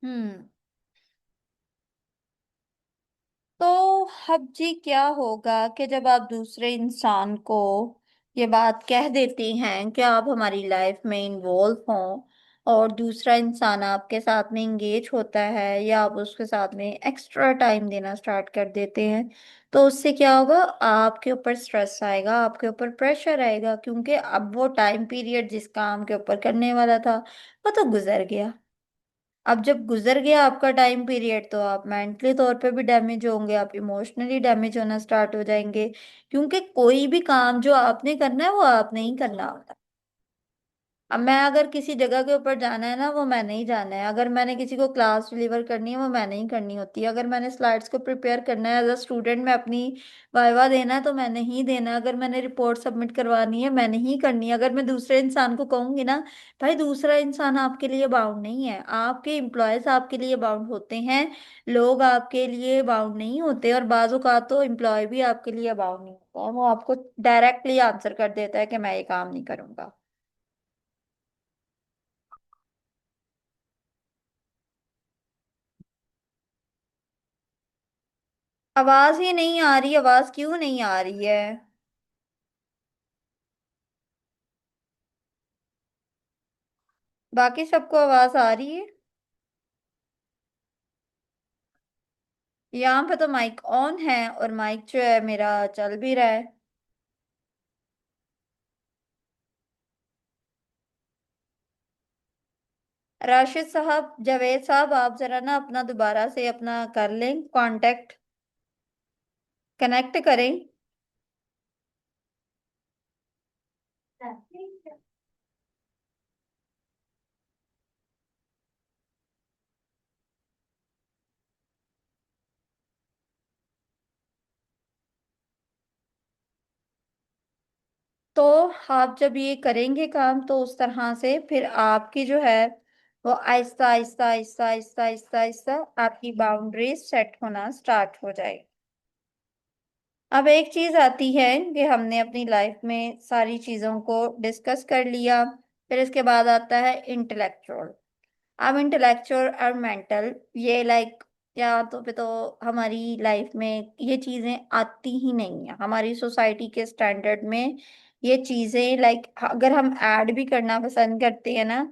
हम्म। तो अब जी क्या होगा कि जब आप दूसरे इंसान को ये बात कह देती हैं कि आप हमारी लाइफ में इन्वॉल्व हों, और दूसरा इंसान आपके साथ में इंगेज होता है या आप उसके साथ में एक्स्ट्रा टाइम देना स्टार्ट कर देते हैं, तो उससे क्या होगा? आपके ऊपर स्ट्रेस आएगा, आपके ऊपर प्रेशर आएगा, क्योंकि अब वो टाइम पीरियड जिस काम के ऊपर करने वाला था वो तो गुजर गया। अब जब गुजर गया आपका टाइम पीरियड, तो आप मेंटली तौर पे भी डैमेज होंगे, आप इमोशनली डैमेज होना स्टार्ट हो जाएंगे, क्योंकि कोई भी काम जो आपने करना है वो आपने ही करना होता है। अब मैं अगर किसी जगह के ऊपर जाना है ना, वो मैंने ही जाना है। अगर मैंने किसी को क्लास डिलीवर करनी है, वो मैंने ही करनी होती है। अगर मैंने स्लाइड्स को प्रिपेयर करना है एज अ स्टूडेंट, मैं अपनी वाइवा देना है तो मैंने ही देना है। अगर मैंने रिपोर्ट सबमिट करवानी है, मैंने ही करनी है। अगर मैं दूसरे इंसान को कहूंगी ना, भाई दूसरा इंसान आपके लिए बाउंड नहीं है, आपके एम्प्लॉयज आपके लिए बाउंड होते हैं, लोग आपके लिए बाउंड नहीं होते। और बाजू का तो एम्प्लॉय भी आपके लिए बाउंड नहीं होता है, वो आपको डायरेक्टली आंसर कर देता है कि मैं ये काम नहीं करूंगा। आवाज ही नहीं आ रही, आवाज क्यों नहीं आ रही है? बाकी सबको आवाज आ रही है। यहाँ पे तो माइक ऑन है और माइक जो है मेरा चल भी रहा है। राशिद साहब, जावेद साहब, आप जरा ना अपना दोबारा से अपना कर लें कांटेक्ट, कनेक्ट करें। तो आप जब ये करेंगे काम, तो उस तरह से फिर आपकी जो है वो आहिस्ता आहिस्ता आहिस्ता आहिस्ता आहिस्ता आहिस्ता आपकी बाउंड्रीज सेट होना स्टार्ट हो जाएगी। अब एक चीज आती है कि हमने अपनी लाइफ में सारी चीजों को डिस्कस कर लिया, फिर इसके बाद आता है इंटेलेक्चुअल। अब इंटेलेक्चुअल और मेंटल, ये लाइक या तो फिर तो हमारी लाइफ में ये चीजें आती ही नहीं है हमारी सोसाइटी के स्टैंडर्ड में। ये चीजें लाइक अगर हम ऐड भी करना पसंद करते हैं ना,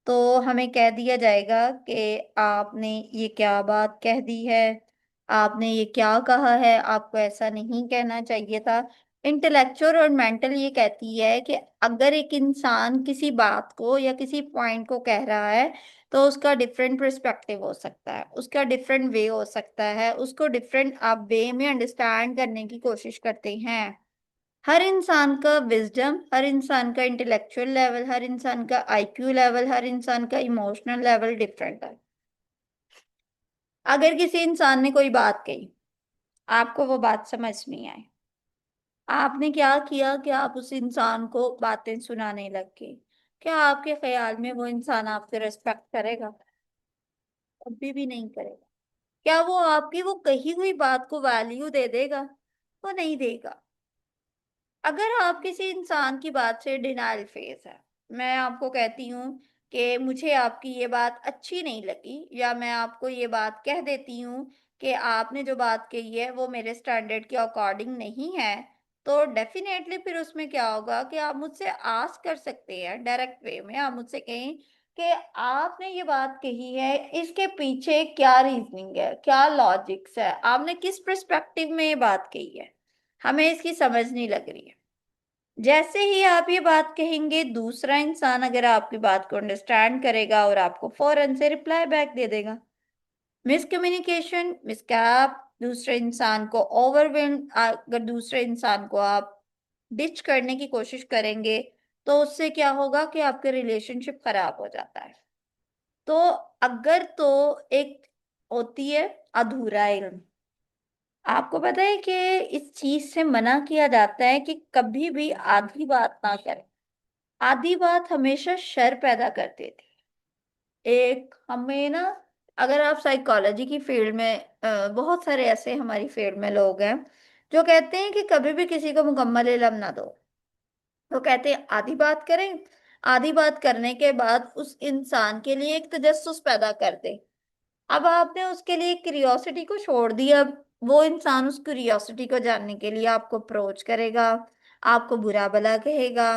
तो हमें कह दिया जाएगा कि आपने ये क्या बात कह दी है, आपने ये क्या कहा है, आपको ऐसा नहीं कहना चाहिए था। इंटेलेक्चुअल और मेंटल ये कहती है कि अगर एक इंसान किसी बात को या किसी पॉइंट को कह रहा है, तो उसका डिफरेंट पर्सपेक्टिव हो सकता है, उसका डिफरेंट वे हो सकता है, उसको डिफरेंट आप वे में अंडरस्टैंड करने की कोशिश करते हैं। हर इंसान का विजडम, हर इंसान का इंटेलेक्चुअल लेवल, हर इंसान का आईक्यू लेवल, हर इंसान का इमोशनल लेवल डिफरेंट है। अगर किसी इंसान ने कोई बात कही, आपको वो बात समझ नहीं आई, आपने क्या किया कि आप उस इंसान को बातें सुनाने लग गए। क्या आपके ख्याल में वो इंसान आपसे रिस्पेक्ट करेगा? कभी भी नहीं करेगा। क्या वो आपकी वो कही हुई बात को वैल्यू दे देगा? वो नहीं देगा। अगर आप किसी इंसान की बात से डिनायल फेस है, मैं आपको कहती हूँ कि मुझे आपकी ये बात अच्छी नहीं लगी, या मैं आपको ये बात कह देती हूँ कि आपने जो बात कही है वो मेरे स्टैंडर्ड के अकॉर्डिंग नहीं है, तो डेफिनेटली फिर उसमें क्या होगा कि आप मुझसे आस्क कर सकते हैं डायरेक्ट वे में। आप मुझसे कहें कि आपने ये बात कही है, इसके पीछे क्या रीजनिंग है, क्या लॉजिक्स है, आपने किस पर्सपेक्टिव में ये बात कही है, हमें इसकी समझ नहीं लग रही है। जैसे ही आप ये बात कहेंगे, दूसरा इंसान अगर आपकी बात को अंडरस्टैंड करेगा और आपको फौरन से रिप्लाई बैक दे देगा। मिसकम्युनिकेशन, मिसगैप, दूसरे इंसान को ओवरवेल्म, अगर दूसरे इंसान को आप डिच करने की कोशिश करेंगे, तो उससे क्या होगा कि आपके रिलेशनशिप खराब हो जाता है। तो अगर तो एक होती है अधूरा इल्म। आपको पता है कि इस चीज से मना किया जाता है कि कभी भी आधी बात ना करें। आधी बात हमेशा शर पैदा कर देती है। एक हमें ना, अगर आप साइकोलॉजी की फील्ड में बहुत सारे ऐसे हमारी फील्ड में लोग हैं जो कहते हैं कि कभी भी किसी को मुकम्मल इल्म ना दो। तो कहते हैं आधी बात करें, आधी बात करने के बाद उस इंसान के लिए एक तजस्सुस पैदा कर दे अब आपने उसके लिए क्यूरियोसिटी को छोड़ दिया। वो इंसान उस क्यूरियोसिटी को जानने के लिए आपको अप्रोच करेगा, आपको बुरा भला कहेगा।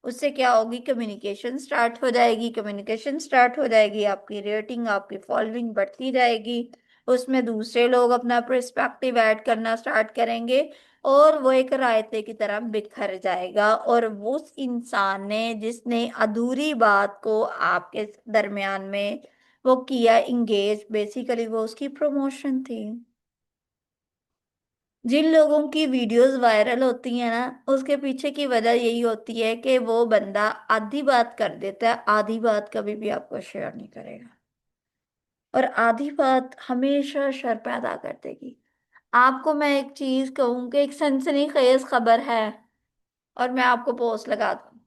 उससे क्या होगी, कम्युनिकेशन स्टार्ट हो जाएगी। कम्युनिकेशन स्टार्ट हो जाएगी, आपकी रेटिंग, आपकी फॉलोइंग बढ़ती जाएगी। उसमें दूसरे लोग अपना पर्सपेक्टिव ऐड करना स्टार्ट करेंगे, और वो एक रायते की तरह बिखर जाएगा। और वो उस इंसान ने जिसने अधूरी बात को आपके दरमियान में वो किया इंगेज, बेसिकली वो उसकी प्रमोशन थी। जिन लोगों की वीडियोस वायरल होती है ना, उसके पीछे की वजह यही होती है कि वो बंदा आधी बात कर देता है, आधी बात कभी भी आपको शेयर नहीं करेगा। और आधी बात हमेशा शर पैदा कर देगी। आपको मैं एक चीज कहूँ कि एक सनसनीखेज खबर है, और मैं आपको पोस्ट लगा दूं,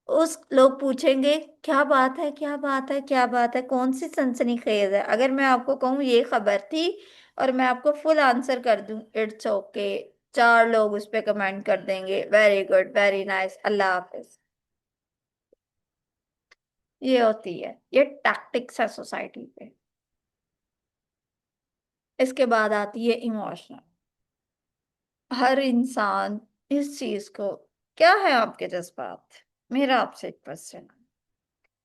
उस लोग पूछेंगे क्या बात है, क्या बात है, क्या बात है, कौन सी सनसनीखेज है। अगर मैं आपको कहूँ ये खबर थी, और मैं आपको फुल आंसर कर दूं, इट्स ओके, चार लोग उस पे कमेंट कर देंगे, वेरी गुड, वेरी नाइस, अल्लाह हाफिज। ये होती है, ये टैक्टिक्स है सोसाइटी पे। इसके बाद आती है इमोशनल। हर इंसान इस चीज को, क्या है आपके जज्बात, मेरा आपसे एक question,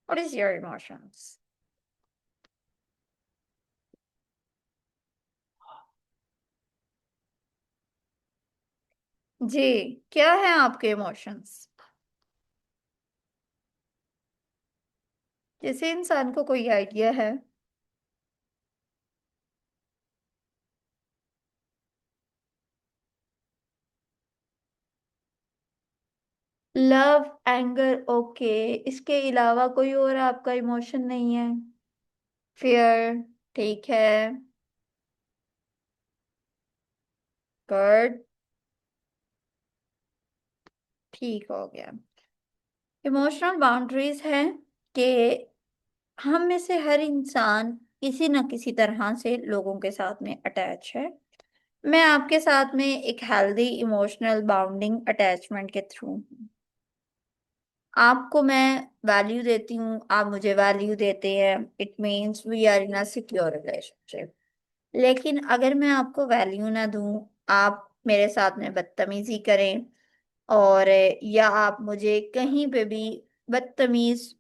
what is your emotions? जी, क्या है आपके इमोशंस? किसी इंसान को कोई आइडिया है? Love, anger, okay. इसके अलावा कोई और आपका इमोशन नहीं है? फियर, ठीक है। गुड, ठीक हो गया। इमोशनल बाउंड्रीज है कि हम में से हर इंसान किसी न किसी तरह से लोगों के साथ में अटैच है। मैं आपके साथ में एक हेल्दी इमोशनल बाउंडिंग अटैचमेंट के थ्रू हूँ। आपको मैं वैल्यू देती हूँ, आप मुझे वैल्यू देते हैं, it means we are in a secure relationship. लेकिन अगर मैं आपको वैल्यू ना दूं, आप मेरे साथ में बदतमीजी करें, और या आप मुझे कहीं पे भी बदतमीज,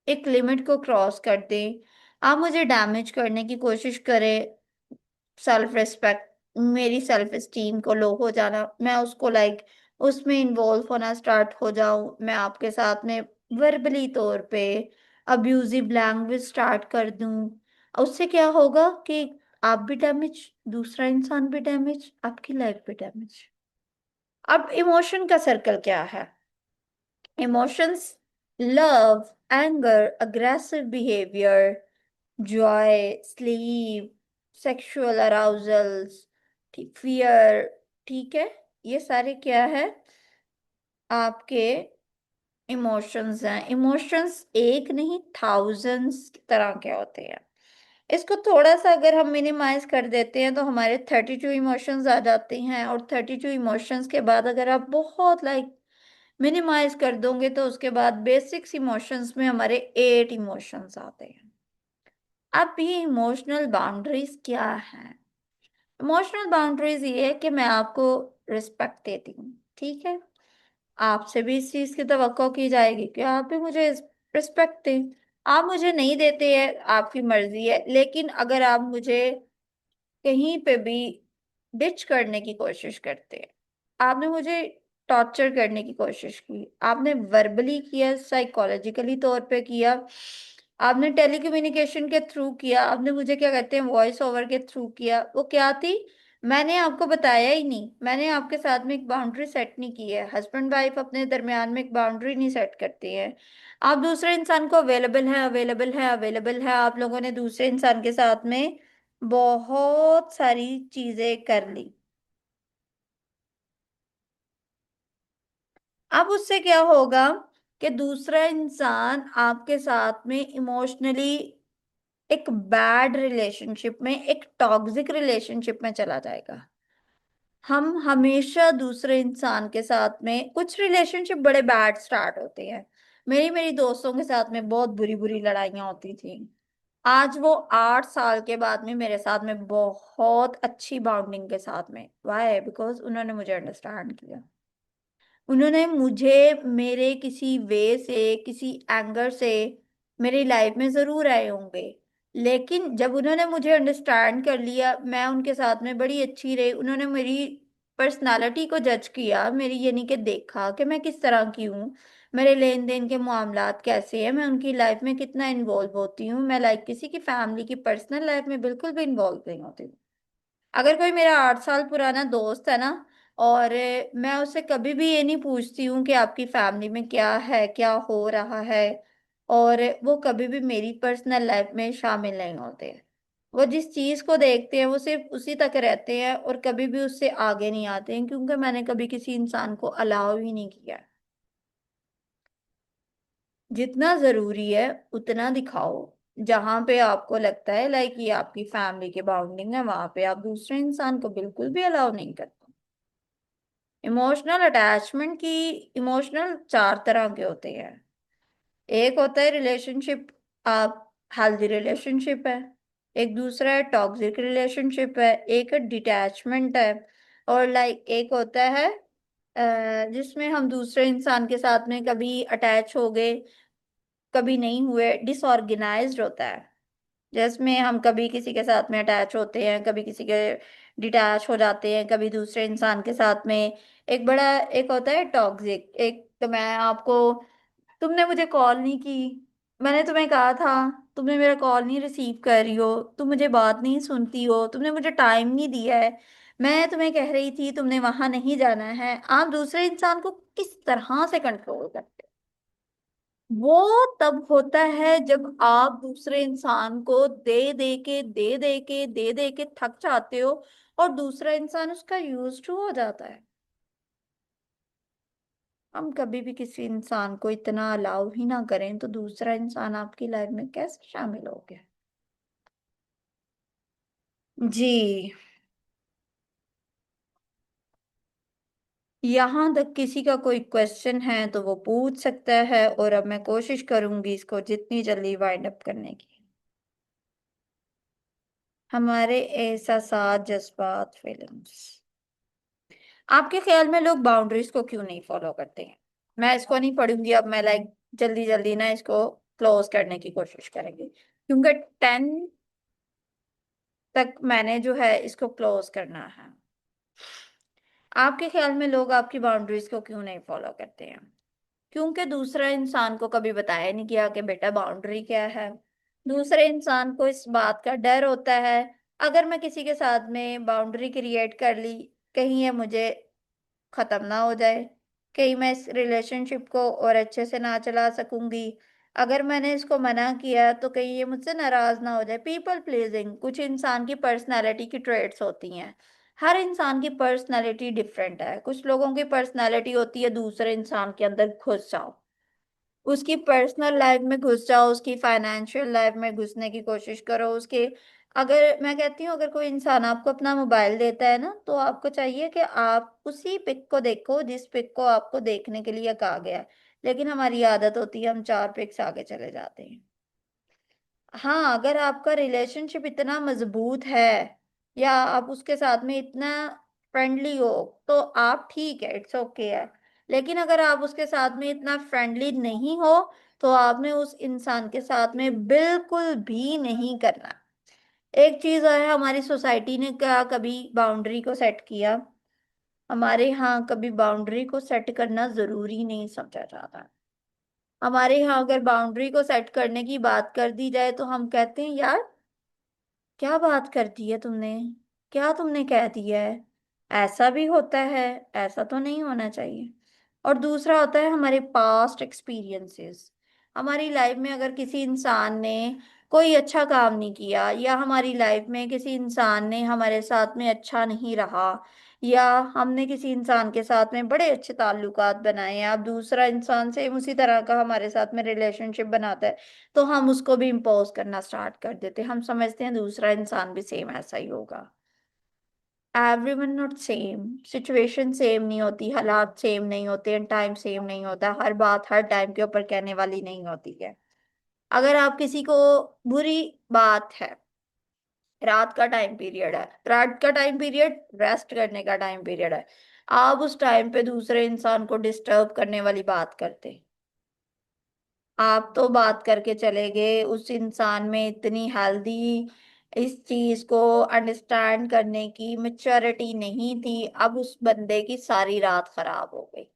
एक लिमिट को क्रॉस कर दें, आप मुझे डैमेज करने की कोशिश करें, सेल्फ रिस्पेक्ट, मेरी सेल्फ एस्टीम को लो हो जाना, मैं उसको उसमें इन्वॉल्व होना स्टार्ट हो जाऊं, मैं आपके साथ में वर्बली तौर पे अब्यूजिव लैंग्वेज स्टार्ट कर दूं, उससे क्या होगा कि आप भी डैमेज, दूसरा इंसान भी डैमेज, आपकी लाइफ भी डैमेज। अब इमोशन का सर्कल क्या है? Emotions, love, anger, aggressive behaviour, joy, sleep, sexual arousals, fear, ठीक है। ये सारे क्या है, आपके इमोशंस हैं। इमोशंस एक नहीं, थाउजेंड्स तरह के होते हैं। इसको थोड़ा सा अगर हम मिनिमाइज कर देते हैं तो हमारे 32 इमोशंस आ जाते हैं, और 32 इमोशंस के बाद अगर आप बहुत मिनिमाइज कर दोगे तो उसके बाद बेसिक्स इमोशंस में हमारे 8 इमोशंस आते हैं। अब ये इमोशनल बाउंड्रीज क्या है? इमोशनल बाउंड्रीज ये है कि मैं आपको रिस्पेक्ट देती हूँ, ठीक है। आपसे भी इस चीज की तवक्को की जाएगी कि आप भी मुझे रिस्पेक्ट दें। आप मुझे नहीं देते हैं, आपकी मर्जी है, लेकिन अगर आप मुझे कहीं पे भी डिच करने की कोशिश करते हैं, आपने मुझे टॉर्चर करने की कोशिश की, आपने वर्बली किया, साइकोलॉजिकली तौर पे किया, आपने टेलीकम्युनिकेशन के थ्रू किया, आपने मुझे क्या कहते हैं वॉइस ओवर के थ्रू किया, वो क्या थी, मैंने आपको बताया ही नहीं, मैंने आपके साथ में एक बाउंड्री सेट नहीं की है। हस्बैंड वाइफ अपने दरमियान में एक बाउंड्री नहीं सेट करती है। आप दूसरे इंसान को अवेलेबल है, अवेलेबल है, अवेलेबल है, आप लोगों ने दूसरे इंसान के साथ में बहुत सारी चीजें कर ली। अब उससे क्या होगा कि दूसरा इंसान आपके साथ में इमोशनली एक बैड रिलेशनशिप में, एक टॉक्सिक रिलेशनशिप में चला जाएगा। हम हमेशा दूसरे इंसान के साथ में, कुछ रिलेशनशिप बड़े बैड स्टार्ट होते हैं। मेरी मेरी दोस्तों के साथ में बहुत बुरी बुरी लड़ाइयाँ होती थी, आज वो 8 साल के बाद में मेरे साथ में बहुत अच्छी बाउंडिंग के साथ में, वाई? बिकॉज उन्होंने मुझे अंडरस्टैंड किया। उन्होंने मुझे मेरे किसी वे से, किसी एंगर से मेरी लाइफ में जरूर आए होंगे, लेकिन जब उन्होंने मुझे अंडरस्टैंड कर लिया, मैं उनके साथ में बड़ी अच्छी रही। उन्होंने मेरी पर्सनालिटी को जज किया, मेरी यानी कि देखा कि मैं किस तरह की हूँ, मेरे लेन देन के मामलात कैसे हैं, मैं उनकी लाइफ में कितना इन्वॉल्व होती हूँ। मैं लाइक किसी की फैमिली की पर्सनल लाइफ में बिल्कुल भी इन्वॉल्व नहीं होती। अगर कोई मेरा 8 साल पुराना दोस्त है ना, और मैं उससे कभी भी ये नहीं पूछती हूँ कि आपकी फैमिली में क्या है, क्या हो रहा है, और वो कभी भी मेरी पर्सनल लाइफ में शामिल नहीं होते। वो जिस चीज को देखते हैं वो सिर्फ उसी तक रहते हैं, और कभी भी उससे आगे नहीं आते हैं, क्योंकि मैंने कभी किसी इंसान को अलाउ ही नहीं किया। जितना जरूरी है उतना दिखाओ। जहां पे आपको लगता है लाइक ये आपकी फैमिली के बाउंडिंग है, वहां पे आप दूसरे इंसान को बिल्कुल भी अलाउ नहीं करते। इमोशनल अटैचमेंट की, इमोशनल 4 तरह के होते हैं। एक होता है रिलेशनशिप, आप हेल्दी रिलेशनशिप है। एक दूसरा है टॉक्सिक रिलेशनशिप है। एक डिटैचमेंट है। और लाइक एक होता है जिसमें हम दूसरे इंसान के साथ में कभी अटैच हो गए, कभी नहीं हुए, डिसऑर्गेनाइज्ड होता है। जिसमें हम कभी किसी के साथ में अटैच होते हैं, कभी किसी के डिटैच हो जाते हैं, कभी दूसरे इंसान के साथ में। एक बड़ा एक होता है टॉक्सिक। एक तो मैं आपको, तुमने मुझे कॉल नहीं की, मैंने तुम्हें कहा था, तुमने मेरा कॉल नहीं रिसीव कर रही हो, तुम मुझे बात नहीं सुनती हो, तुमने मुझे टाइम नहीं दिया है, मैं तुम्हें कह रही थी तुमने वहां नहीं जाना है। आप दूसरे इंसान को किस तरह से कंट्रोल करते हो? वो तब होता है जब आप दूसरे इंसान को दे दे के थक जाते हो, और दूसरा इंसान उसका यूज टू हो जाता है। हम कभी भी किसी इंसान को इतना अलाउ ही ना करें, तो दूसरा इंसान आपकी लाइफ में कैसे शामिल हो गया? जी। यहाँ तक किसी का कोई क्वेश्चन है तो वो पूछ सकता है, और अब मैं कोशिश करूंगी इसको जितनी जल्दी वाइंड अप करने की। हमारे एहसास, जज्बात, फीलिंग्स। आपके ख्याल में लोग बाउंड्रीज को क्यों नहीं फॉलो करते हैं? मैं इसको नहीं पढ़ूंगी अब, मैं लाइक जल्दी जल्दी ना इसको क्लोज करने की कोशिश करेंगे, क्योंकि 10 तक मैंने जो है इसको क्लोज करना है। आपके ख्याल में लोग आपकी बाउंड्रीज को क्यों नहीं फॉलो करते हैं? क्योंकि दूसरा इंसान को कभी बताया नहीं गया कि बेटा बाउंड्री क्या है। दूसरे इंसान को इस बात का डर होता है, अगर मैं किसी के साथ में बाउंड्री क्रिएट कर ली, कहीं ये मुझे खत्म ना हो जाए, कहीं मैं इस रिलेशनशिप को और अच्छे से ना चला सकूंगी। अगर मैंने इसको मना किया तो कहीं ये मुझसे नाराज ना हो जाए। पीपल प्लीजिंग कुछ इंसान की पर्सनालिटी की ट्रेट्स होती हैं। हर इंसान की पर्सनालिटी डिफरेंट है। कुछ लोगों की पर्सनालिटी होती है दूसरे इंसान के अंदर घुस जाओ, उसकी पर्सनल लाइफ में घुस जाओ, उसकी फाइनेंशियल लाइफ में घुसने की कोशिश करो, उसके, अगर मैं कहती हूँ अगर कोई इंसान आपको अपना मोबाइल देता है ना, तो आपको चाहिए कि आप उसी पिक को देखो जिस पिक को आपको देखने के लिए कहा गया है। लेकिन हमारी आदत होती है हम 4 पिक्स आगे चले जाते हैं। हाँ, अगर आपका रिलेशनशिप इतना मजबूत है, या आप उसके साथ में इतना फ्रेंडली हो, तो आप ठीक है, इट्स ओके है। लेकिन अगर आप उसके साथ में इतना फ्रेंडली नहीं हो, तो आपने उस इंसान के साथ में बिल्कुल भी नहीं करना। एक चीज है, हमारी सोसाइटी ने क्या कभी बाउंड्री को सेट किया? हमारे यहाँ कभी बाउंड्री को सेट करना जरूरी नहीं समझा जाता। हमारे यहाँ अगर बाउंड्री को सेट करने की बात कर दी जाए तो हम कहते हैं यार, क्या बात कर दी है तुमने, क्या तुमने कह दिया है, ऐसा भी होता है, ऐसा तो नहीं होना चाहिए। और दूसरा होता है हमारे पास्ट एक्सपीरियंसेस। हमारी लाइफ में अगर किसी इंसान ने कोई अच्छा काम नहीं किया, या हमारी लाइफ में किसी इंसान ने हमारे साथ में अच्छा नहीं रहा, या हमने किसी इंसान के साथ में बड़े अच्छे ताल्लुकात बनाए हैं, अब दूसरा इंसान से उसी तरह का हमारे साथ में रिलेशनशिप बनाता है, तो हम उसको भी इम्पोज करना स्टार्ट कर देते हैं। हम समझते हैं दूसरा इंसान भी सेम ऐसा ही होगा। Everyone not same, situation same नहीं होती, हालात सेम नहीं होते, टाइम सेम नहीं होता, हर बात हर टाइम के ऊपर कहने वाली नहीं होती है। अगर आप किसी को, बुरी बात है, रात का टाइम पीरियड है, रात का टाइम पीरियड रेस्ट करने का टाइम पीरियड है, आप उस टाइम पे दूसरे इंसान को डिस्टर्ब करने वाली बात करते, आप तो बात करके चले गए, उस इंसान में इतनी हेल्दी इस चीज को अंडरस्टैंड करने की मेच्योरिटी नहीं थी, अब उस बंदे की सारी रात खराब हो गई।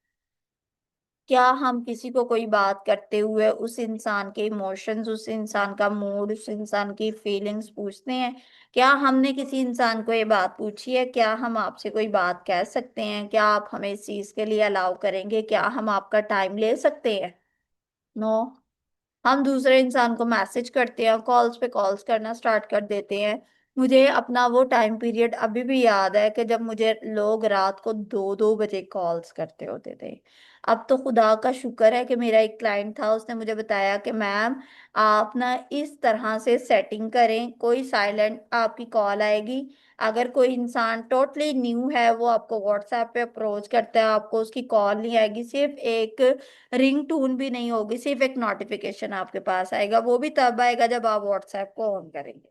क्या हम किसी को कोई बात करते हुए उस इंसान के इमोशंस, उस इंसान का मूड, उस इंसान की फीलिंग्स पूछते हैं? क्या हमने किसी इंसान को ये बात पूछी है, क्या हम आपसे कोई बात कह सकते हैं, क्या आप हमें इस चीज के लिए अलाउ करेंगे, क्या हम आपका टाइम ले सकते हैं? नो। हम दूसरे इंसान को मैसेज करते हैं, कॉल्स पे कॉल्स करना स्टार्ट कर देते हैं। मुझे अपना वो टाइम पीरियड अभी भी याद है कि जब मुझे लोग रात को 2-2 बजे कॉल्स करते होते थे। अब तो खुदा का शुक्र है कि मेरा एक क्लाइंट था, उसने मुझे बताया कि मैम, आप ना इस तरह से सेटिंग करें, कोई साइलेंट आपकी कॉल आएगी। अगर कोई इंसान टोटली न्यू है, वो आपको व्हाट्सएप पे अप्रोच करता है, आपको उसकी कॉल नहीं आएगी, सिर्फ एक रिंग टून भी नहीं होगी, सिर्फ एक नोटिफिकेशन आपके पास आएगा, वो भी तब आएगा जब आप व्हाट्सएप को ऑन करेंगे।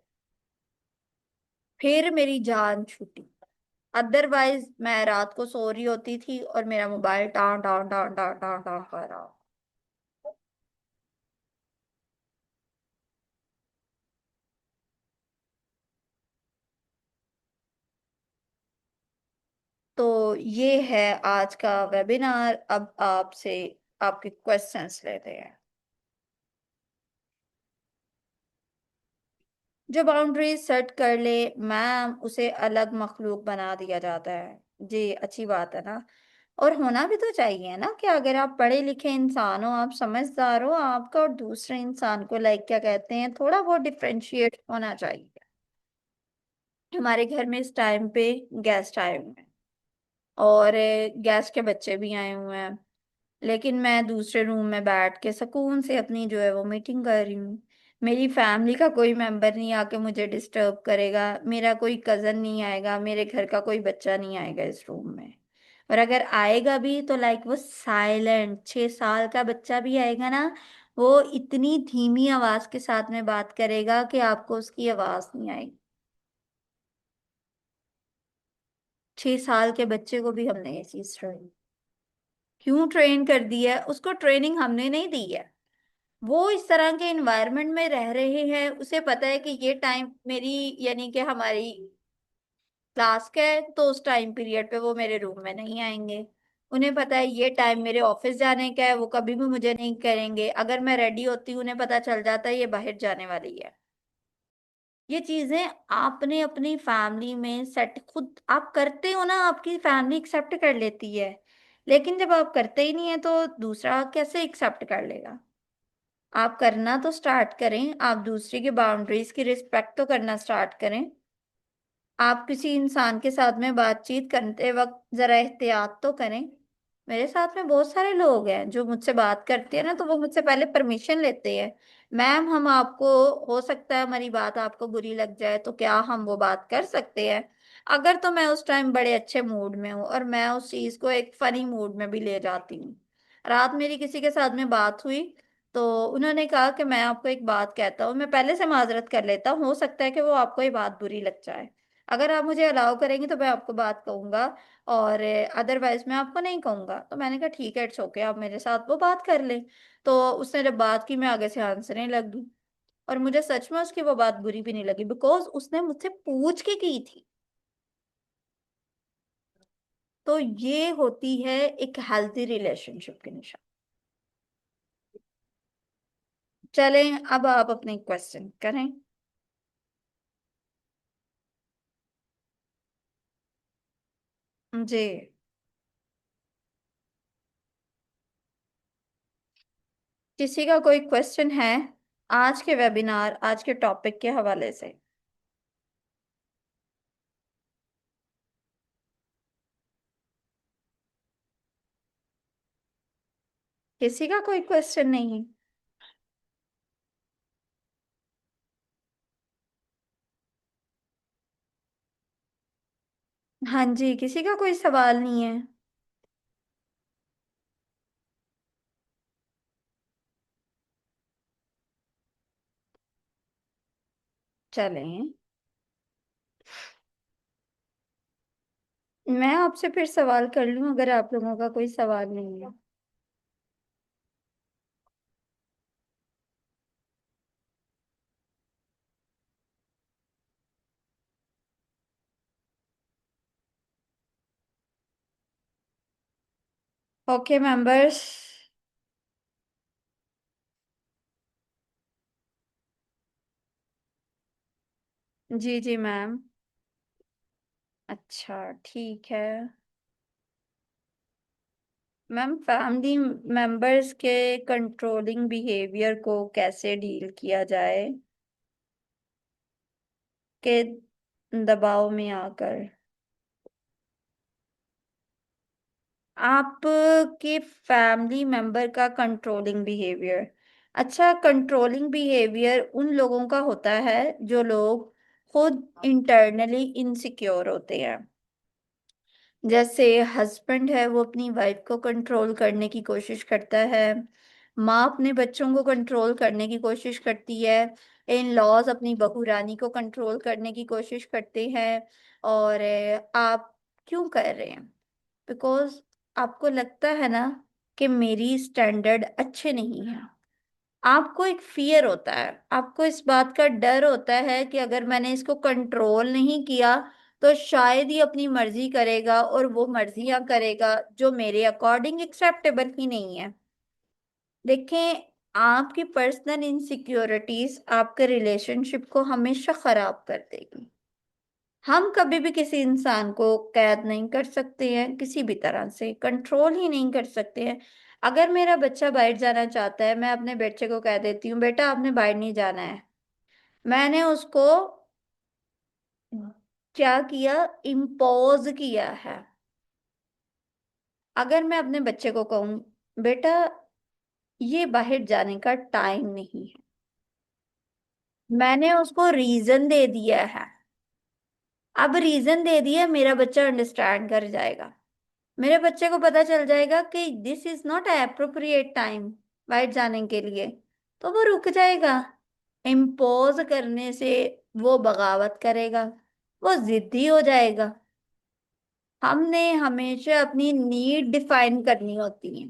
फिर मेरी जान छूटी। अदरवाइज मैं रात को सो रही होती थी और मेरा मोबाइल टां टां टां टां टां टां कर रहा। तो ये है आज का वेबिनार। अब आपसे आपके क्वेश्चंस लेते हैं। जो बाउंड्रीज सेट कर ले मैम, उसे अलग मखलूक बना दिया जाता है। जी, अच्छी बात है ना। और होना भी तो चाहिए ना कि अगर आप पढ़े लिखे इंसान हो, आप समझदार हो, आपका और दूसरे इंसान को लाइक क्या कहते हैं, थोड़ा बहुत डिफरेंशिएट होना चाहिए। हमारे घर में इस टाइम पे गेस्ट आए हुए हैं और गेस्ट के बच्चे भी आए हुए हैं, लेकिन मैं दूसरे रूम में बैठ के सुकून से अपनी जो है वो मीटिंग कर रही हूँ। मेरी फैमिली का कोई मेंबर नहीं आके मुझे डिस्टर्ब करेगा, मेरा कोई कजन नहीं आएगा, मेरे घर का कोई बच्चा नहीं आएगा इस रूम में। और अगर आएगा भी तो लाइक वो साइलेंट, 6 साल का बच्चा भी आएगा ना, वो इतनी धीमी आवाज के साथ में बात करेगा कि आपको उसकी आवाज नहीं आएगी। 6 साल के बच्चे को भी हमने ये चीज ट्रेन, क्यों ट्रेन कर दी है? उसको ट्रेनिंग हमने नहीं दी है। वो इस तरह के एनवायरनमेंट में रह रहे हैं, उसे पता है कि ये टाइम मेरी, यानी कि हमारी क्लास का है, तो उस टाइम पीरियड पे वो मेरे रूम में नहीं आएंगे। उन्हें पता है ये टाइम मेरे ऑफिस जाने का है, वो कभी भी मुझे नहीं करेंगे। अगर मैं रेडी होती हूँ, उन्हें पता चल जाता है ये बाहर जाने वाली है। ये चीजें आपने अपनी फैमिली में सेट खुद आप करते हो ना, आपकी फैमिली एक्सेप्ट कर लेती है। लेकिन जब आप करते ही नहीं है तो दूसरा कैसे एक्सेप्ट कर लेगा? आप करना तो स्टार्ट करें, आप दूसरे की बाउंड्रीज की रिस्पेक्ट तो करना स्टार्ट करें। आप किसी इंसान के साथ में बातचीत करते वक्त जरा एहतियात तो करें। मेरे साथ में बहुत सारे लोग हैं जो मुझसे बात करते हैं ना, तो वो मुझसे पहले परमिशन लेते हैं। मैम, हम आपको, हो सकता है हमारी बात आपको बुरी लग जाए, तो क्या हम वो बात कर सकते हैं? अगर तो मैं उस टाइम बड़े अच्छे मूड में हूँ और मैं उस चीज को एक फनी मूड में भी ले जाती हूँ। रात मेरी किसी के साथ में बात हुई, तो उन्होंने कहा कि मैं आपको एक बात कहता हूँ, मैं पहले से माजरत कर लेता हूँ, हो सकता है कि वो आपको ये बात बुरी लग जाए। अगर आप मुझे अलाउ करेंगे तो मैं आपको बात कहूंगा, और अदरवाइज मैं आपको नहीं कहूंगा। तो मैंने कहा ठीक है, इट्स ओके, आप मेरे साथ वो बात कर लें। तो उसने जब बात की, मैं आगे से हंसने लग गई। और मुझे सच में उसकी वो बात बुरी भी नहीं लगी, बिकॉज उसने मुझसे पूछ के की थी। तो ये होती है एक हेल्थी रिलेशनशिप की निशान। चलें, अब आप अपने क्वेश्चन करें। जी। किसी का कोई क्वेश्चन है आज के वेबिनार, आज के टॉपिक के हवाले से? किसी का कोई क्वेश्चन नहीं? हाँ जी, किसी का कोई सवाल नहीं है? चलें। मैं आपसे फिर सवाल कर लूं अगर आप लोगों का कोई सवाल नहीं है। Okay members. जी जी मैम। अच्छा ठीक है। मैम फैमिली मेंबर्स के कंट्रोलिंग बिहेवियर को कैसे डील किया जाए के दबाव में आकर। आपके फैमिली मेंबर का कंट्रोलिंग बिहेवियर। अच्छा, कंट्रोलिंग बिहेवियर उन लोगों का होता है जो लोग खुद इंटरनली इनसिक्योर होते हैं। जैसे हस्बैंड है वो अपनी वाइफ को कंट्रोल करने की कोशिश करता है। माँ अपने बच्चों को कंट्रोल करने की कोशिश करती है। इन लॉज अपनी बहू रानी को कंट्रोल करने की कोशिश करते हैं। और आप क्यों कर रहे हैं? बिकॉज आपको लगता है ना कि मेरी स्टैंडर्ड अच्छे नहीं है। आपको एक फियर होता है, आपको इस बात का डर होता है कि अगर मैंने इसको कंट्रोल नहीं किया तो शायद ही अपनी मर्जी करेगा और वो मर्जियां करेगा जो मेरे अकॉर्डिंग एक्सेप्टेबल ही नहीं है। देखें, आपकी पर्सनल इनसिक्योरिटीज आपके रिलेशनशिप को हमेशा खराब कर देगी। हम कभी भी किसी इंसान को कैद नहीं कर सकते हैं, किसी भी तरह से कंट्रोल ही नहीं कर सकते हैं। अगर मेरा बच्चा बाहर जाना चाहता है, मैं अपने बच्चे को कह देती हूँ बेटा आपने बाहर नहीं जाना है। मैंने उसको क्या किया? इम्पोज किया है। अगर मैं अपने बच्चे को कहूँ बेटा ये बाहर जाने का टाइम नहीं है, मैंने उसको रीजन दे दिया है। अब रीजन दे दिया, मेरा बच्चा अंडरस्टैंड कर जाएगा। मेरे बच्चे को पता चल जाएगा कि this is not appropriate time बाइट जाने के लिए, तो वो रुक जाएगा। इम्पोज करने से वो बगावत करेगा, वो जिद्दी हो जाएगा। हमने हमेशा अपनी नीड डिफाइन करनी होती है,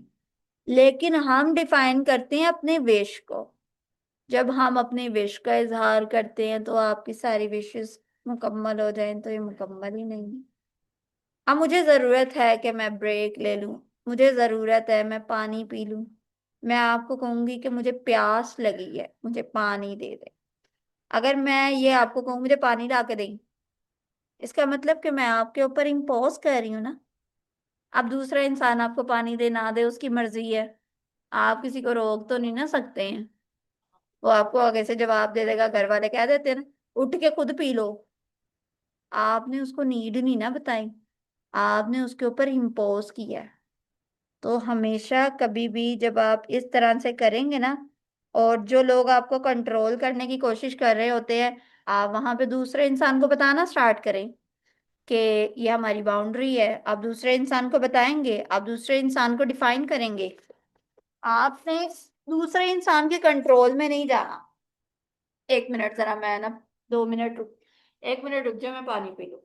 लेकिन हम डिफाइन करते हैं अपने विश को। जब हम अपने विश का इजहार करते हैं तो आपकी सारी विशेस मुकम्मल हो जाएं तो ये मुकम्मल ही नहीं है। अब मुझे जरूरत है कि मैं ब्रेक ले लूं, मुझे जरूरत है मैं पानी पी लूं। मैं आपको कहूंगी कि मुझे प्यास लगी है, मुझे पानी दे दे। अगर मैं ये आपको कहूँ मुझे पानी ला के दें, इसका मतलब कि मैं आपके ऊपर इम्पोज कर रही हूँ ना। अब दूसरा इंसान आपको पानी दे ना दे उसकी मर्जी है, आप किसी को रोक तो नहीं ना सकते हैं। वो आपको आगे से जवाब दे देगा, घर वाले कह देते हैं ना उठ के खुद पी लो। आपने उसको नीड नहीं ना बताई, आपने उसके ऊपर इम्पोज किया है। तो हमेशा कभी भी जब आप इस तरह से करेंगे ना, और जो लोग आपको कंट्रोल करने की कोशिश कर रहे होते हैं, आप वहां पे दूसरे इंसान को बताना स्टार्ट करें कि ये हमारी बाउंड्री है। आप दूसरे इंसान को बताएंगे, आप दूसरे इंसान को डिफाइन करेंगे। आपने दूसरे इंसान के कंट्रोल में नहीं जाना। एक मिनट जरा, मैं ना 2 मिनट रुक, 1 मिनट रुक जाए, मैं पानी पी लूं।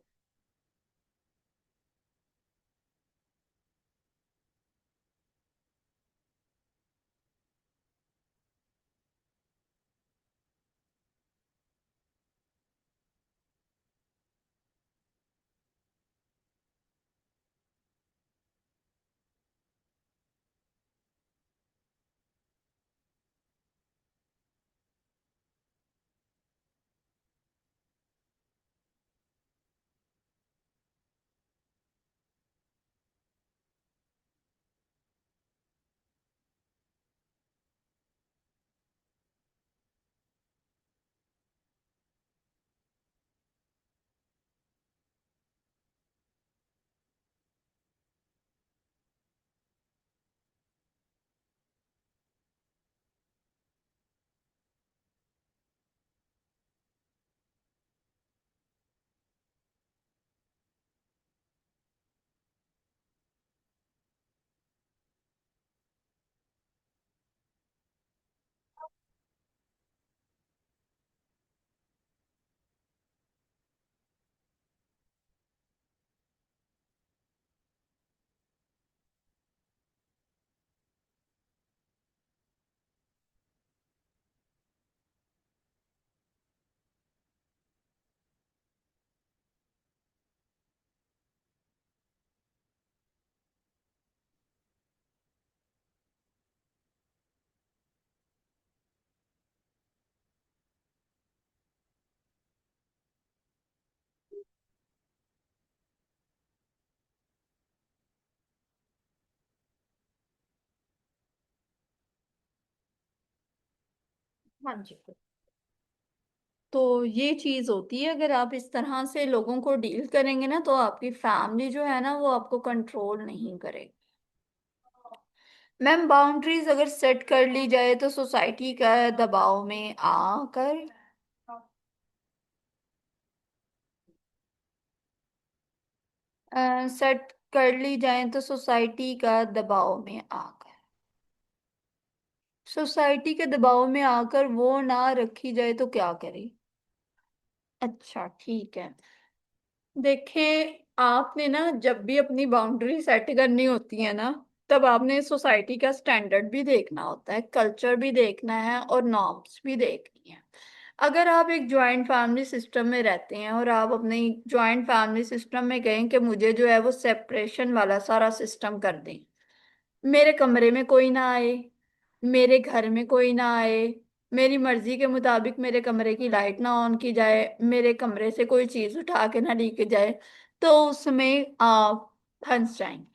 हाँ जी। तो ये चीज होती है, अगर आप इस तरह से लोगों को डील करेंगे ना तो आपकी फैमिली जो है ना वो आपको कंट्रोल नहीं करेगी। मैम बाउंड्रीज अगर सेट कर ली जाए तो सोसाइटी का दबाव में आकर सेट कर ली जाए तो सोसाइटी का दबाव में आकर, सोसाइटी के दबाव में आकर वो ना रखी जाए तो क्या करे। अच्छा ठीक है। देखिए आपने ना जब भी अपनी बाउंड्री सेट करनी होती है ना, तब आपने सोसाइटी का स्टैंडर्ड भी देखना होता है, कल्चर भी देखना है और नॉर्म्स भी देखनी है। अगर आप एक जॉइंट फैमिली सिस्टम में रहते हैं और आप अपनी जॉइंट फैमिली सिस्टम में कहें कि मुझे जो है वो सेपरेशन वाला सारा सिस्टम कर दें, मेरे कमरे में कोई ना आए, मेरे घर में कोई ना आए, मेरी मर्जी के मुताबिक मेरे कमरे की लाइट ना ऑन की जाए, मेरे कमरे से कोई चीज उठा के ना लेके जाए, तो उसमें आप फंस जाएंगे।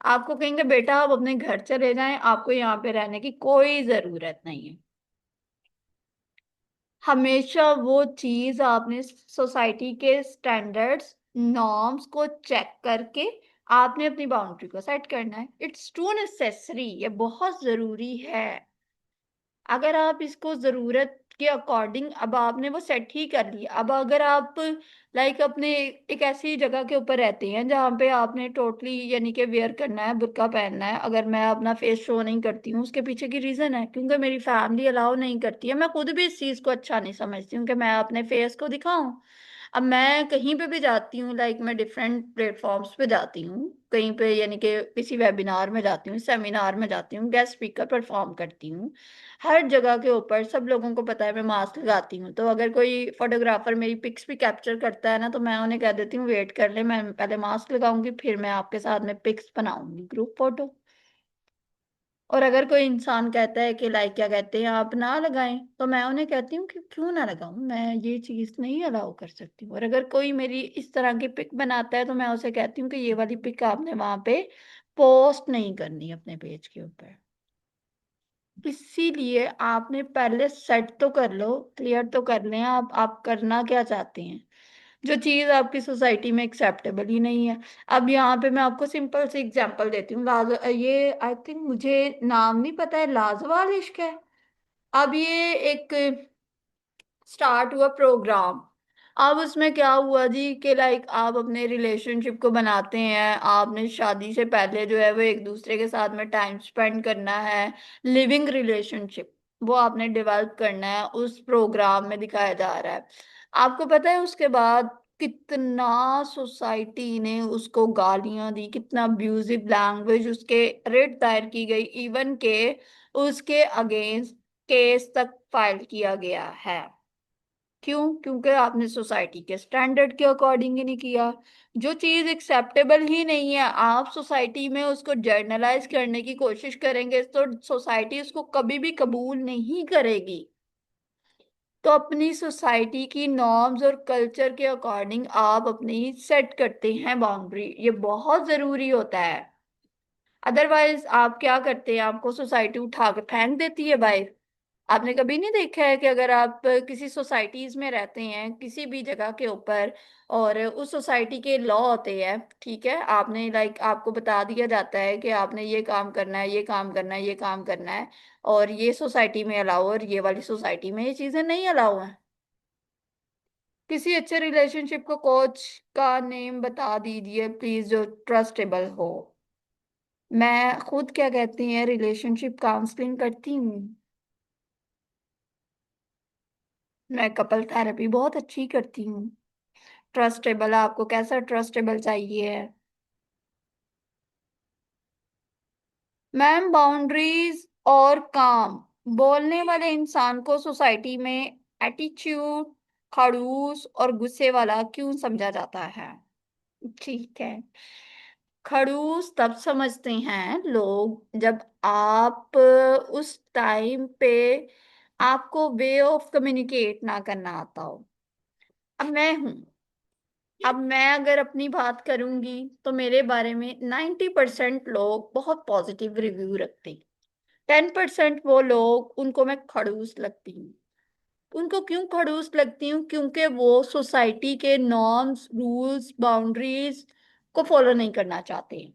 आपको कहेंगे बेटा आप अपने घर चले जाएं, आपको यहाँ पे रहने की कोई जरूरत नहीं है। हमेशा वो चीज आपने सोसाइटी के स्टैंडर्ड्स नॉर्म्स को चेक करके आपने अपनी बाउंड्री को सेट करना है। इट्स टू नेसेसरी, ये बहुत जरूरी है। अगर आप इसको जरूरत के अकॉर्डिंग अब आपने वो सेट ही कर लिया, अब अगर आप लाइक अपने एक ऐसी जगह के ऊपर रहते हैं जहाँ पे आपने टोटली यानी कि वेयर करना है, बुर्का पहनना है, अगर मैं अपना फेस शो नहीं करती हूँ उसके पीछे की रीजन है क्योंकि मेरी फैमिली अलाउ नहीं करती है, मैं खुद भी इस चीज को अच्छा नहीं समझती हूँ कि मैं अपने फेस को दिखाऊं। अब मैं कहीं पे भी जाती हूँ, लाइक मैं डिफरेंट प्लेटफॉर्म्स पे जाती हूँ, कहीं पे यानी कि किसी वेबिनार में जाती हूँ, सेमिनार में जाती हूँ, गेस्ट स्पीकर परफॉर्म करती हूँ, हर जगह के ऊपर सब लोगों को पता है मैं मास्क लगाती हूँ। तो अगर कोई फोटोग्राफर मेरी पिक्स भी कैप्चर करता है ना तो मैं उन्हें कह देती हूँ वेट कर ले, मैं पहले मास्क लगाऊंगी फिर मैं आपके साथ में पिक्स बनाऊंगी, ग्रुप फोटो। और अगर कोई इंसान कहता है कि लाइक क्या कहते हैं आप ना लगाएं, तो मैं उन्हें कहती हूँ कि क्यों ना लगाऊं, मैं ये चीज नहीं अलाउ कर सकती हूँ। और अगर कोई मेरी इस तरह की पिक बनाता है तो मैं उसे कहती हूँ कि ये वाली पिक आपने वहां पे पोस्ट नहीं करनी अपने पेज के ऊपर। इसीलिए आपने पहले सेट तो कर लो, क्लियर तो कर लें आप करना क्या चाहते हैं, जो चीज आपकी सोसाइटी में एक्सेप्टेबल ही नहीं है। अब यहाँ पे मैं आपको सिंपल सी एग्जांपल देती हूँ, ये आई थिंक मुझे नाम नहीं पता है, लाजवाब इश्क है। अब ये एक स्टार्ट हुआ प्रोग्राम। अब उसमें क्या हुआ जी कि लाइक आप अपने रिलेशनशिप को बनाते हैं, आपने शादी से पहले जो है वो एक दूसरे के साथ में टाइम स्पेंड करना है, लिविंग रिलेशनशिप वो आपने डेवलप करना है, उस प्रोग्राम में दिखाया जा रहा है। आपको पता है उसके बाद कितना सोसाइटी ने उसको गालियां दी, कितना अब्यूजिव लैंग्वेज उसके रेट दायर की गई, इवन के उसके अगेंस्ट केस तक फाइल किया गया है। क्यों? क्योंकि आपने सोसाइटी के स्टैंडर्ड के अकॉर्डिंग ही नहीं किया। जो चीज एक्सेप्टेबल ही नहीं है आप सोसाइटी में उसको जर्नलाइज करने की कोशिश करेंगे तो सोसाइटी उसको कभी भी कबूल नहीं करेगी। तो अपनी सोसाइटी की नॉर्म्स और कल्चर के अकॉर्डिंग आप अपनी सेट करते हैं बाउंड्री, ये बहुत जरूरी होता है। अदरवाइज आप क्या करते हैं, आपको सोसाइटी उठा के फेंक देती है बाहर। आपने कभी नहीं देखा है कि अगर आप किसी सोसाइटीज में रहते हैं किसी भी जगह के ऊपर और उस सोसाइटी के लॉ होते हैं, ठीक है, आपने लाइक आपको बता दिया जाता है कि आपने ये काम करना है, ये काम करना है, ये काम करना है, और ये सोसाइटी में अलाउ और ये वाली सोसाइटी में ये चीजें नहीं अलाउ है। किसी अच्छे रिलेशनशिप को कोच का नेम बता दीजिए प्लीज जो ट्रस्टेबल हो। मैं खुद क्या कहती हैं रिलेशनशिप काउंसलिंग करती हूँ, मैं कपल थेरेपी बहुत अच्छी करती हूँ। ट्रस्टेबल, आपको कैसा ट्रस्टेबल चाहिए है? मैम बाउंड्रीज और काम, बोलने वाले इंसान को सोसाइटी में एटीट्यूड, खड़ूस और गुस्से वाला क्यों समझा जाता है? ठीक है, खड़ूस तब समझते हैं लोग जब आप उस टाइम पे आपको वे ऑफ कम्युनिकेट ना करना आता हो। अब मैं हूं, अब मैं अगर अपनी बात करूंगी तो मेरे बारे में 90% लोग बहुत पॉजिटिव रिव्यू रखते हैं, 10% वो लोग उनको मैं खड़ूस लगती हूँ। उनको क्यों खड़ूस लगती हूँ? क्योंकि वो सोसाइटी के नॉर्म्स, रूल्स, बाउंड्रीज को फॉलो नहीं करना चाहते हैं।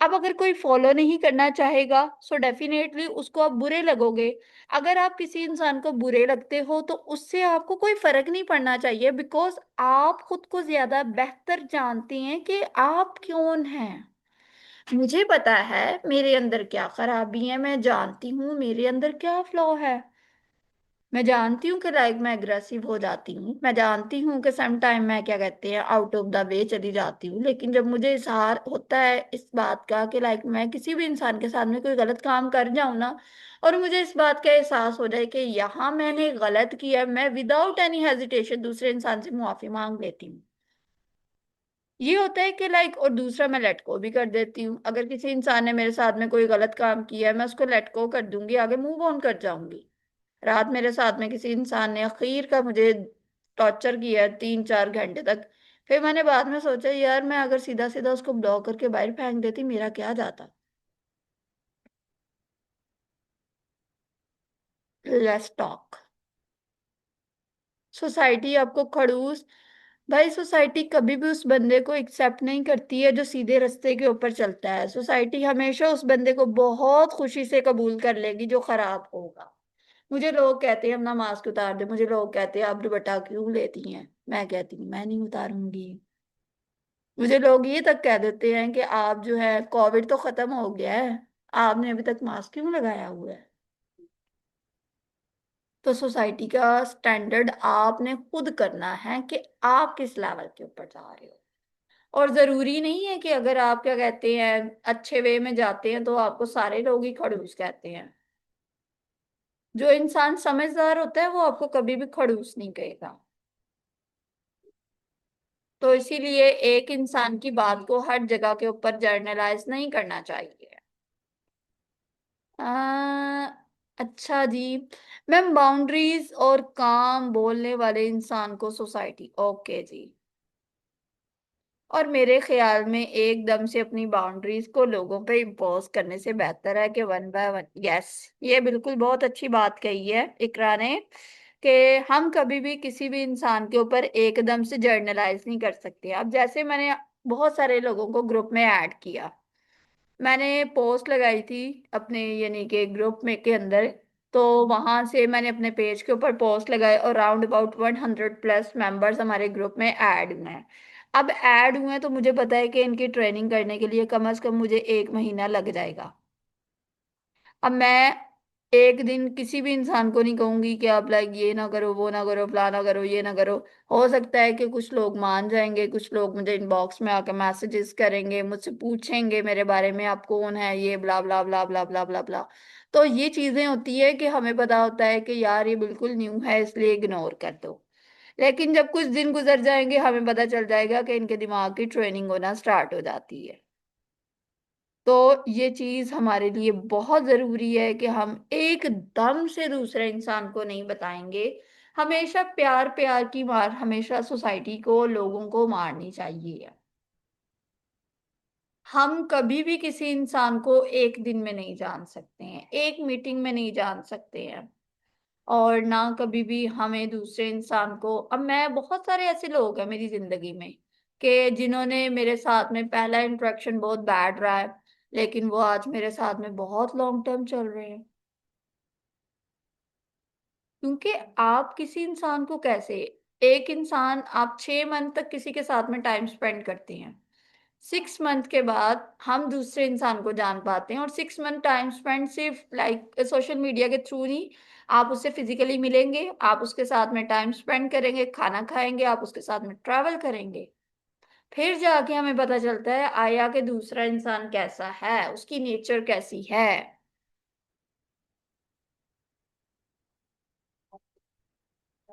अब अगर कोई फॉलो नहीं करना चाहेगा, सो डेफिनेटली उसको आप बुरे लगोगे। अगर आप किसी इंसान को बुरे लगते हो तो उससे आपको कोई फर्क नहीं पड़ना चाहिए, बिकॉज आप खुद को ज्यादा बेहतर जानती हैं कि आप कौन हैं। मुझे पता है मेरे अंदर क्या खराबी है, मैं जानती हूँ मेरे अंदर क्या फ्लॉ है। मैं जानती हूँ कि लाइक मैं अग्रेसिव हो जाती हूँ, मैं जानती हूँ कि सम टाइम मैं क्या कहते हैं आउट ऑफ द वे चली जाती हूँ, लेकिन जब मुझे इजहार होता है इस बात का कि लाइक मैं किसी भी इंसान के साथ में कोई गलत काम कर जाऊँ ना, और मुझे इस बात का एहसास हो जाए कि यहाँ मैंने गलत किया, मैं विदाउट एनी हेजिटेशन दूसरे इंसान से मुआफी मांग लेती हूँ। ये होता है कि लाइक, और दूसरा मैं लेट गो भी कर देती हूँ। अगर किसी इंसान ने मेरे साथ में कोई गलत काम किया है, मैं उसको लेट गो कर दूंगी, आगे मूव ऑन कर जाऊंगी। रात मेरे साथ में किसी इंसान ने अखीर का मुझे टॉर्चर किया 3-4 घंटे तक। फिर मैंने बाद में सोचा यार मैं अगर सीधा सीधा उसको ब्लॉक करके बाहर फेंक देती मेरा क्या जाता। Let's talk. सोसाइटी आपको खड़ूस, भाई सोसाइटी कभी भी उस बंदे को एक्सेप्ट नहीं करती है जो सीधे रास्ते के ऊपर चलता है। सोसाइटी हमेशा उस बंदे को बहुत खुशी से कबूल कर लेगी जो खराब होगा। मुझे लोग कहते हैं अपना मास्क उतार दे, मुझे लोग कहते हैं आप दुपट्टा क्यों लेती हैं, मैं कहती हूँ मैं नहीं उतारूंगी। मुझे लोग ये तक कह देते हैं कि आप जो है कोविड तो खत्म हो गया है, आपने अभी तक मास्क क्यों लगाया हुआ है। तो सोसाइटी का स्टैंडर्ड आपने खुद करना है कि आप किस लेवल के ऊपर जा रहे हो। और जरूरी नहीं है कि अगर आप क्या कहते हैं अच्छे वे में जाते हैं तो आपको सारे लोग ही खड़ूस कहते हैं। जो इंसान समझदार होता है वो आपको कभी भी खड़ूस नहीं कहेगा। तो इसीलिए एक इंसान की बात को हर जगह के ऊपर जर्नलाइज नहीं करना चाहिए। आ, अच्छा जी। मैम बाउंड्रीज और काम बोलने वाले इंसान को सोसाइटी, ओके जी। और मेरे ख्याल में एकदम से अपनी बाउंड्रीज को लोगों पे इम्पोज करने से बेहतर है कि वन बाय वन। यस, ये बिल्कुल बहुत अच्छी बात कही है इकरा ने, कि हम कभी भी किसी भी इंसान के ऊपर एकदम से जर्नलाइज नहीं कर सकते। अब जैसे मैंने बहुत सारे लोगों को ग्रुप में ऐड किया, मैंने पोस्ट लगाई थी अपने यानी कि ग्रुप में के अंदर, तो वहां से मैंने अपने पेज के ऊपर पोस्ट लगाए और राउंड अबाउट 100+ मेंबर्स हमारे ग्रुप में ऐड हुए हैं। अब ऐड हुए हैं तो मुझे पता है कि इनकी ट्रेनिंग करने के लिए कम से कम मुझे 1 महीना लग जाएगा। अब मैं एक दिन किसी भी इंसान को नहीं कहूंगी कि आप लाइक ये ना करो, वो ना करो, फलाना करो, ये ना करो। हो सकता है कि कुछ लोग मान जाएंगे, कुछ लोग मुझे इनबॉक्स में आकर मैसेजेस करेंगे, मुझसे पूछेंगे मेरे बारे में आप कौन है, ये ब्ला ब्ला ब्ला ब्ला ब्ला ब्ला ब्ला। तो ये चीजें होती है कि हमें पता होता है कि यार ये बिल्कुल न्यू है इसलिए इग्नोर कर दो। लेकिन जब कुछ दिन गुजर जाएंगे हमें पता चल जाएगा कि इनके दिमाग की ट्रेनिंग होना स्टार्ट हो जाती है। तो ये चीज हमारे लिए बहुत जरूरी है कि हम एकदम से दूसरे इंसान को नहीं बताएंगे। हमेशा प्यार प्यार की मार हमेशा सोसाइटी को लोगों को मारनी चाहिए। हम कभी भी किसी इंसान को एक दिन में नहीं जान सकते हैं, एक मीटिंग में नहीं जान सकते हैं। और ना कभी भी हमें दूसरे इंसान को, अब मैं बहुत सारे ऐसे लोग हैं मेरी जिंदगी में कि जिन्होंने मेरे साथ में पहला इंटरेक्शन बहुत बैड रहा है, लेकिन वो आज मेरे साथ में बहुत लॉन्ग टर्म चल रहे हैं। क्योंकि आप किसी इंसान को कैसे, एक इंसान आप 6 मंथ तक किसी के साथ में टाइम स्पेंड करते हैं, 6 मंथ के बाद हम दूसरे इंसान को जान पाते हैं। और 6 मंथ टाइम स्पेंड सिर्फ लाइक सोशल मीडिया के थ्रू नहीं, आप उससे फिजिकली मिलेंगे, आप उसके साथ में टाइम स्पेंड करेंगे, खाना खाएंगे, आप उसके साथ में ट्रैवल करेंगे। फिर जाके हमें पता चलता है आया कि दूसरा इंसान कैसा है, उसकी नेचर कैसी है।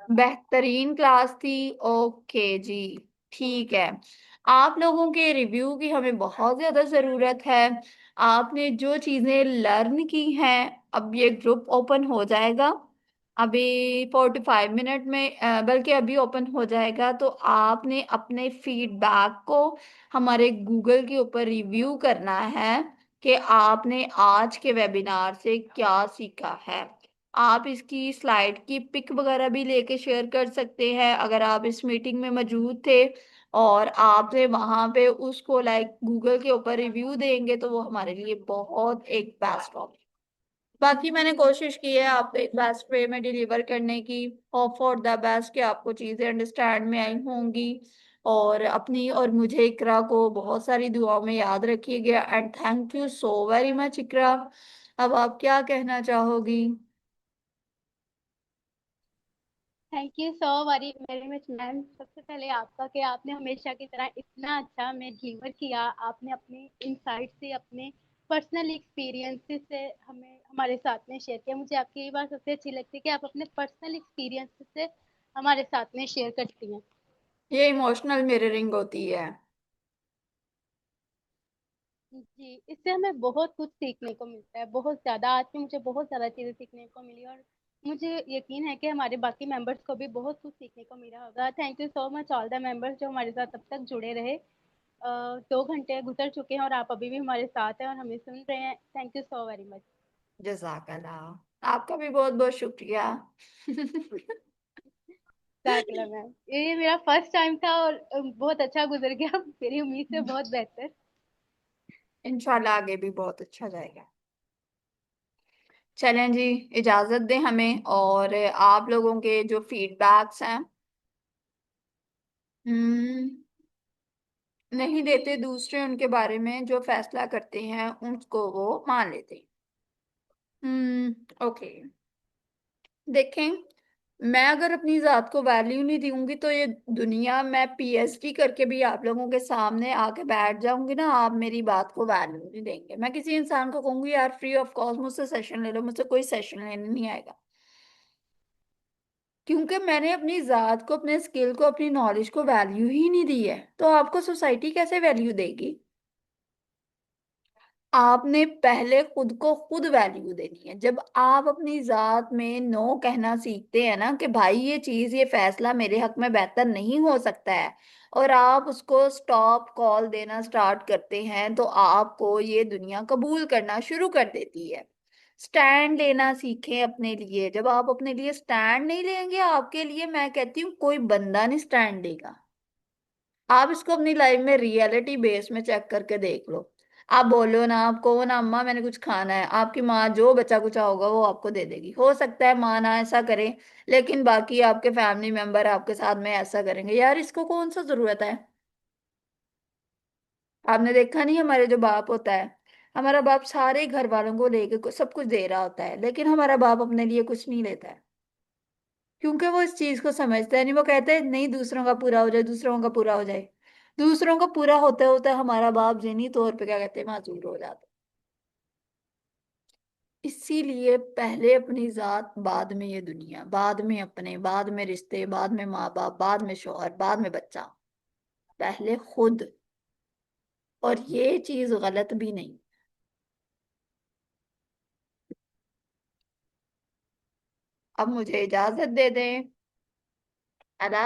बेहतरीन क्लास थी। ओके जी, ठीक है। आप लोगों के रिव्यू की हमें बहुत ज्यादा जरूरत है। आपने जो चीजें लर्न की हैं, अब ये ग्रुप ओपन हो जाएगा अभी 45 मिनट में, बल्कि अभी ओपन हो जाएगा। तो आपने अपने फीडबैक को हमारे गूगल के ऊपर रिव्यू करना है कि आपने आज के वेबिनार से क्या सीखा है। आप इसकी स्लाइड की पिक वगैरह भी लेके शेयर कर सकते हैं अगर आप इस मीटिंग में मौजूद थे और आपने वहां पे उसको लाइक गूगल के ऊपर रिव्यू देंगे तो वो हमारे लिए बहुत एक बेस्ट ऑप्शन। बाकी मैंने कोशिश की है आपको एक बेस्ट वे में डिलीवर करने की। होप फॉर द बेस्ट कि आपको चीजें अंडरस्टैंड में आई होंगी। और अपनी और मुझे इकरा को बहुत सारी दुआओं में याद रखिएगा and thank you so very much Iqra. अब आप क्या कहना चाहोगी? Thank you so very very much ma'am, सबसे पहले आपका कि आपने हमेशा की तरह इतना अच्छा हमें डिलीवर किया। आपने अपने इंसाइट से, अपने पर्सनल एक्सपीरियंसेस से हमें हमारे साथ में शेयर किया। मुझे आपकी ये बात सबसे अच्छी लगती है कि आप अपने पर्सनल एक्सपीरियंसेस से हमारे साथ में शेयर करती हैं। ये इमोशनल मिररिंग होती है। जी, इससे हमें बहुत कुछ सीखने को मिलता है, बहुत ज़्यादा। आज में मुझे बहुत ज़्यादा चीज़ें सीखने को मिली और मुझे यकीन है कि हमारे बाकी मेंबर्स को भी बहुत कुछ सीखने को मिला होगा। Thank you so much all the members जो हमारे साथ अब तक जुड़े रहे। 2 घंटे गुजर चुके हैं और आप अभी भी हमारे साथ हैं और हमें सुन रहे हैं। Thank you so very much. जज़ाकल्लाह, आपका भी बहुत बहुत शुक्रिया। जाकला मैम, ये मेरा फर्स्ट टाइम था और बहुत अच्छा गुजर गया। मेरी उम्मीद से बहुत बेहतर। इंशाल्लाह आगे भी बहुत अच्छा जाएगा। चलें जी, इजाजत दें हमें। और आप लोगों के जो फीडबैक्स हैं, हम्म, नहीं देते दूसरे उनके बारे में, जो फैसला करते हैं उनको वो मान लेते हैं। ओके। देखें, मैं अगर अपनी जात को वैल्यू नहीं दूंगी तो ये दुनिया, मैं पीएचडी करके भी आप लोगों के सामने आके बैठ जाऊंगी ना, आप मेरी बात को वैल्यू नहीं देंगे। मैं किसी इंसान को कहूंगी यार फ्री ऑफ कॉस्ट मुझसे सेशन ले लो, मुझसे कोई सेशन लेने नहीं आएगा। क्योंकि मैंने अपनी जात को, अपने स्किल को, अपनी नॉलेज को वैल्यू ही नहीं दी है, तो आपको सोसाइटी कैसे वैल्यू देगी? आपने पहले खुद को खुद वैल्यू देनी है। जब आप अपनी जात में नो कहना सीखते हैं ना कि भाई ये चीज, ये फैसला मेरे हक में बेहतर नहीं हो सकता है, और आप उसको स्टॉप कॉल देना स्टार्ट करते हैं, तो आपको ये दुनिया कबूल करना शुरू कर देती है। स्टैंड लेना सीखें अपने लिए। जब आप अपने लिए स्टैंड नहीं लेंगे, आपके लिए मैं कहती हूँ कोई बंदा नहीं स्टैंड लेगा। आप इसको अपनी लाइफ में रियलिटी बेस में चेक करके देख लो। आप बोलो ना, आप कहो ना अम्मा मैंने कुछ खाना है, आपकी माँ जो बचा कुचा होगा वो आपको दे देगी। हो सकता है माँ ना ऐसा करे, लेकिन बाकी आपके फैमिली मेंबर आपके साथ में ऐसा करेंगे। यार इसको कौन सा जरूरत है? आपने देखा नहीं, हमारे जो बाप होता है, हमारा बाप सारे घर वालों को लेके सब कुछ दे रहा होता है, लेकिन हमारा बाप अपने लिए कुछ नहीं लेता है। क्योंकि वो इस चीज को समझता है नहीं। वो कहते हैं नहीं, दूसरों का पूरा हो जाए, दूसरों का पूरा हो जाए। दूसरों का पूरा होते होते हमारा बाप जिन्हीं तौर पे क्या कहते हैं, माजूर हो जाता है। इसीलिए पहले अपनी जात, बाद में ये दुनिया, बाद में अपने, बाद में रिश्ते, बाद में माँ बाप, बाद में शौहर, बाद में बच्चा। पहले खुद। और ये चीज गलत भी नहीं। अब मुझे इजाजत दे दें। अदा